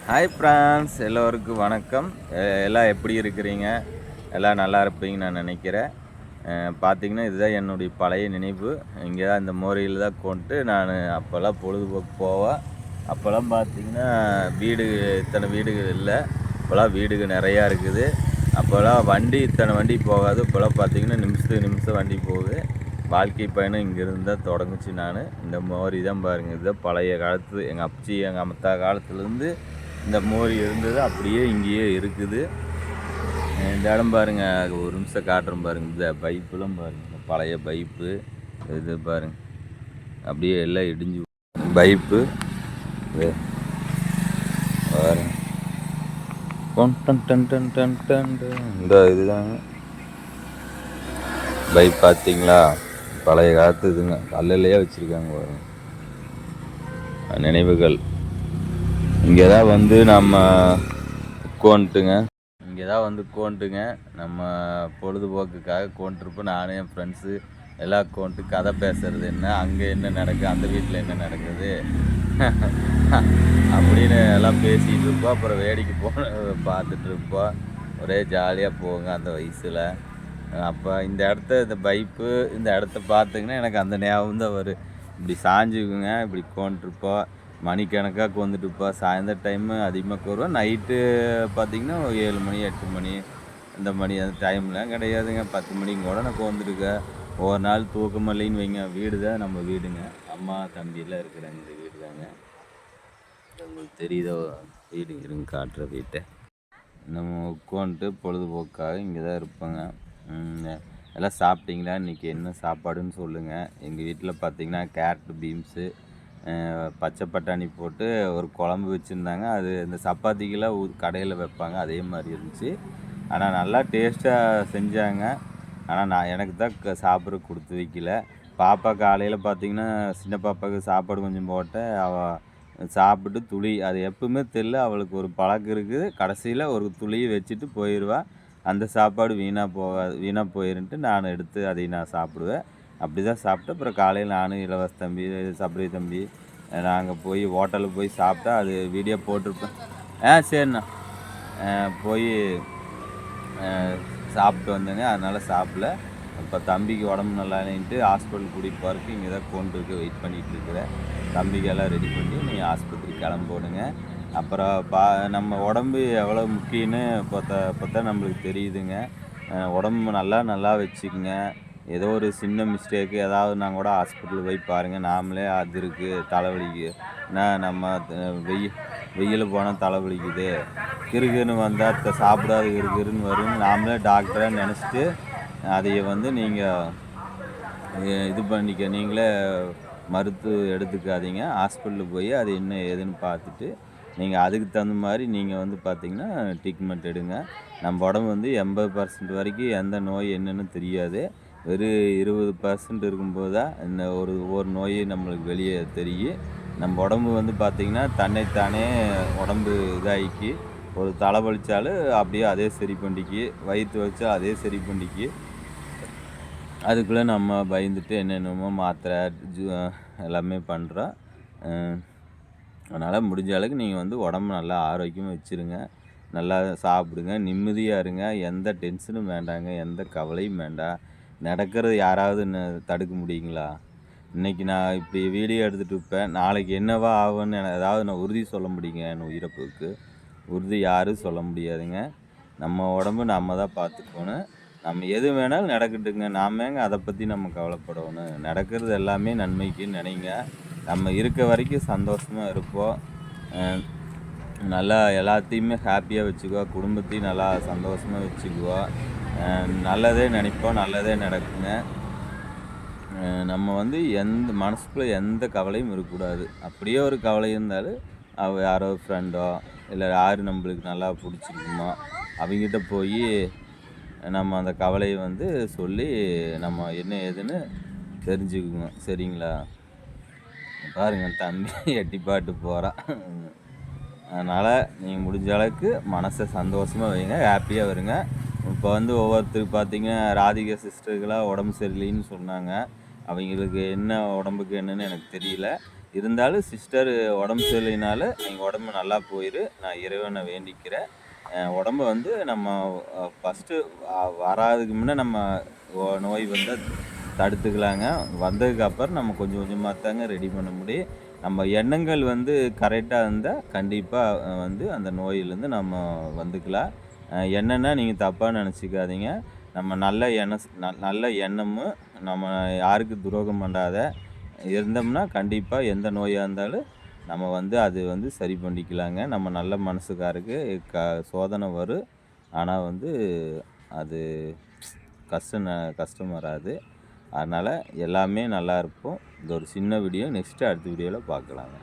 Hi friends, எல்லோருக்கும் வணக்கம். எல்லாம் எப்படி இருக்கிறீங்க? எல்லாம் நல்லா இருப்பீங்கன்னு நான் நினைக்கிறேன். பார்த்திங்கன்னா இதுதான் என்னுடைய பழைய நினைவு. இங்கே தான் இந்த மோரியில் தான் கொண்டு நான் அப்போல்லாம் பொழுதுபோக்கு போவேன். அப்போல்லாம் பார்த்திங்கன்னா இத்தனை வீடுகள் இல்லை. இப்போல்லாம் வீடுகள் நிறையா இருக்குது. அப்போல்லாம் வண்டி இத்தனை வண்டி போகாது. இப்போல்லாம் பார்த்திங்கன்னா நிமிஷத்துக்கு நிமிஷம் வண்டி போகுது. வாழ்க்கை பயணம் இங்கேருந்து தான் தொடங்குச்சு. இந்த மோரி தான் பாருங்கள், இதுதான் பழைய காலத்து எங்கள் அப்பச்சி எங்கள் அம்மத்தா காலத்துலேருந்து இந்த மோரி இருந்தது அப்படியே இங்கேயே இருக்குது. இந்த இடம் பாருங்கள், ஒரு நிமிஷம் காட்டுறோம் பாருங்கள். இந்த பைப்புலாம் பாருங்கள், பழைய பைப்பு இது பாருங்கள், அப்படியே எல்லாம் இடிஞ்சு பைப்பு பாருங்க. இந்த இதுதாங்க பைப், பார்த்தீங்களா? பழைய காலத்து இதுங்க, கல்லையே வச்சுருக்காங்க பாருங்க. நினைவுகள் இங்கே தான் வந்து நம்ம உட்காந்துட்டுங்க நம்ம பொழுதுபோக்குக்காக உட்காந்துருப்போம். நானும் என் ஃப்ரெண்ட்ஸு எல்லாம் உட்காந்துட்டு கதை பேசுறது, என்ன அங்கே என்ன நடக்குது, அந்த வீட்டில் என்ன நடக்குது அப்படின்னு எல்லாம் பேசிகிட்டு இருப்போம். அப்புறம் வேடிக்கை பார்த்துட்டு இருப்போம். ஒரே ஜாலியாக போங்க அந்த வயசில். அப்போ இந்த இடத்த பார்த்திங்கன்னா எனக்கு அந்த ஞாபகம் தான் வரும். இப்படி சாஞ்சுக்குங்க, இப்படி உட்காந்துருப்போம். மணிக்கணக்காக வந்துட்டுப்போம். சாயந்தர டைமு அதிகமாக வருவோம். நைட்டு பார்த்திங்கன்னா 7 மணி 8 மணி இந்த மணி அந்த டைம்லாம் கிடையாதுங்க. 10 மணிக்கு கூட நான் வந்துருக்கேன். ஒவ்வொரு நாள் தூக்கம் இல்லைன்னு வைங்க. வீடு தான் நம்ம வீடுங்க. அம்மா தம்பியெல்லாம் இருக்கிறாங்க. இந்த வீடு தாங்க. உங்களுக்கு தெரியுதோ வீடு இருங்க, காட்டுற வீட்டை. நம்ம உட்காந்துட்டு பொழுதுபோக்காக இங்கே தான் இருப்போங்க. எல்லாம் சாப்பிட்டீங்களா? இன்றைக்கி என்ன சாப்பாடுன்னு சொல்லுங்கள். எங்கள் வீட்டில் பார்த்திங்கன்னா கேரட் பீன்ஸு, பச்சை பட்டாணி போட்டு ஒரு குழம்பு வச்சுருந்தாங்க. அது இந்த சப்பாத்திக்கெல்லாம் கடையில் வைப்பாங்க, அதே மாதிரி இருந்துச்சு. ஆனால் நல்லா டேஸ்ட்டாக செஞ்சாங்க. ஆனால் எனக்கு தான் சாப்பிட கொடுத்து வைக்கல. பாப்பா காலையில் பார்த்திங்கன்னா சின்ன பாப்பாவுக்கு சாப்பாடு கொஞ்சம் போட்டேன். அவள் சாப்பிட்டு துளி, அது எப்பவுமே தெரியல, அவளுக்கு ஒரு பழக்கம் இருக்குது. கடைசியில் ஒரு துளியை வச்சுட்டு போயிடுவாள். அந்த சாப்பாடு வீணாக போயிருன்ட்டு நான் எடுத்து அதை நான் சாப்பிடுவேன். அப்படி தான் சாப்பிட்டு அப்புறம் காலையில் நானும் இலவச தம்பி, சபரி தம்பி நாங்கள் போய் ஹோட்டலுக்கு போய் சாப்பிட்டா அது வீடியோ போட்டிருப்பேன். சரிண்ணா போய் சாப்பிட்டு வந்தேங்க. அதனால் சாப்பிடல. இப்போ தம்பிக்கு உடம்பு நல்லா இல்லைன்ட்டு ஹாஸ்பிட்டல் கூட்டிகிட்டு போகிறதுக்கு இங்கே தான் கொண்டு வெயிட் பண்ணிகிட்டு இருக்கிறேன். தம்பிக்கு எல்லாம் ரெடி பண்ணி நீங்கள் ஆஸ்பத்திரி கிளம்போடுங்க. அப்புறம் நம்ம உடம்பு எவ்வளோ முக்கியம்னு பார்த்தா நம்மளுக்கு தெரியுதுங்க. உடம்பு நல்லா வச்சுக்கோங்க. ஏதோ ஒரு சின்ன மிஸ்டேக்கு ஏதாவதுனா கூட ஹாஸ்பிட்டல் போய் பாருங்கள். நாமளே அது இருக்குது தலைவலிக்கு, நம்ம வெயில் போனால் தலைவலிக்குது, கிறுகுன்னு வந்தால் சாப்பிடாது கிறுன்னு வரும்னு நாமளே டாக்டராக நினச்சிட்டு அதையை வந்து நீங்கள் இது பண்ணிக்க, நீங்களே மருத்துவம் எடுத்துக்காதீங்க. ஹாஸ்பிட்டலுக்கு போய் அது என்ன ஏதுன்னு பார்த்துட்டு நீங்கள் அதுக்கு தகுந்த மாதிரி நீங்கள் வந்து பார்த்திங்கன்னா ட்ரீட்மெண்ட் எடுங்க. நம்ம உடம்பு வந்து 80% வரைக்கும் எந்த நோய் என்னென்னு தெரியாது. வெறும் 20% இருக்கும்போது தான் இந்த ஒவ்வொரு நோய் நம்மளுக்கு வெளியே தெரியும். நம்ம உடம்பு வந்து பார்த்திங்கன்னா தன்னைத்தானே உடம்பு இதாகி ஒரு தலை வலித்தாலும் அப்படியே அதே சரி பண்ணிக்கு, வயிற்று வச்சா அதே சரி பண்ணிக்கு. அதுக்குள்ளே நம்ம பயந்துட்டு என்னென்னமோ மாத்திரை எல்லாமே பண்ணுறோம். அதனால் முடிஞ்ச அளவுக்கு நீங்கள் வந்து உடம்பு நல்லா ஆரோக்கியமாக வச்சுருங்க. நல்லா சாப்பிடுங்க, நிம்மதியாக இருங்க. எந்த டென்ஷனும் வேண்டாங்க, எந்த கவலையும் வேண்டாம். நடக்கிறது யாராவது தடுக்க முடியுங்களா? இன்றைக்கி நான் இப்படி வீடியோ எடுத்துகிட்டு இருப்பேன், நாளைக்கு என்னவா ஆகும்னு ஏதாவது நான் உறுதி சொல்ல முடியுங்க? என் உயிரப்புக்கு உறுதி யாரும் சொல்ல முடியாதுங்க. நம்ம உடம்பு நம்ம தான் பார்த்துக்கணும். நம்ம எது வேணாலும் நடக்கட்டுங்க. நாமேங்க அதை பற்றி நம்ம கவலைப்படணும். நடக்கிறது எல்லாமே நன்மைக்குன்னு நினைங்க. நம்ம இருக்க வரைக்கும் சந்தோஷமாக இருப்போம். நல்லா எல்லாத்தையுமே ஹாப்பியாக வச்சுக்குவோம். குடும்பத்தையும் நல்லா சந்தோஷமாக வச்சுக்குவோம். நல்லதே நினைப்போம், நல்லதே நடக்குங்க. நம்ம வந்து மனசுக்குள்ளே எந்த கவலையும் இருக்கக்கூடாது. அப்படியே ஒரு கவலை இருந்தாலும் யாரோ ஃப்ரெண்டோ இல்லை யார் நம்மளுக்கு நல்லா பிடிச்சிருக்குமோ அவங்ககிட்ட போய் நம்ம அந்த கவலையை வந்து சொல்லி நம்ம என்ன ஏதுன்னு தெரிஞ்சுக்குங்க. சரிங்களா? பாருங்கள், தம்பி எட்டி பாட்டு போகிறான். அதனால் நீங்கள் முடிஞ்ச அளவுக்கு மனசை சந்தோஷமாக வைங்க, ஹாப்பியாக வருங்க. இப்போ வந்து ஒவ்வொருத்தருக்கு பார்த்திங்கன்னா ராதிகா சிஸ்டர்களாக உடம்பு சரியில்லைன்னு சொன்னாங்க. அவங்களுக்கு என்ன உடம்புக்கு என்னன்னு எனக்கு தெரியல. இருந்தாலும் சிஸ்டர் உடம்பு சரியில்லைனால எங்கள் உடம்பு நல்லா போயிரு. நான் இறைவனை வேண்டிக்கிறேன். உடம்ப வந்து நம்ம ஃபஸ்ட்டு வராதுக்கு முன்ன நம்ம நோய் வந்தா தடுத்துக்கலாங்க. வந்ததுக்கப்புறம் நம்ம கொஞ்சம் கொஞ்சமாக தாங்க ரெடி பண்ண முடியும். நம்ம எண்ணங்கள் வந்து கரெக்டா இருந்தா, கண்டிப்பா வந்து அந்த நோயிலேருந்து நம்ம வந்துக்கலாம். என்னன்னா நீங்க தப்பா நெனச்சுக்காதீங்க. நம்ம நல்ல எண்ணமும், நம்ம யாருக்கும் துரோகம் பண்ணாத இருந்தோம்னா, கண்டிப்பா எந்த நோயா இருந்தாலும் நம்ம வந்து அது வந்து சரி பண்ணிக்கலாங்க. நம்ம நல்ல மனசுக்காருக்கு சோதனை வரும். ஆனா வந்து அது கஷ்டம் வராது. அதனால எல்லாமே நல்லா இருப்போம். இது ஒரு சின்ன வீடியோ. நெக்ஸ்ட்டு அடுத்த வீடியோல பார்க்கலாங்க.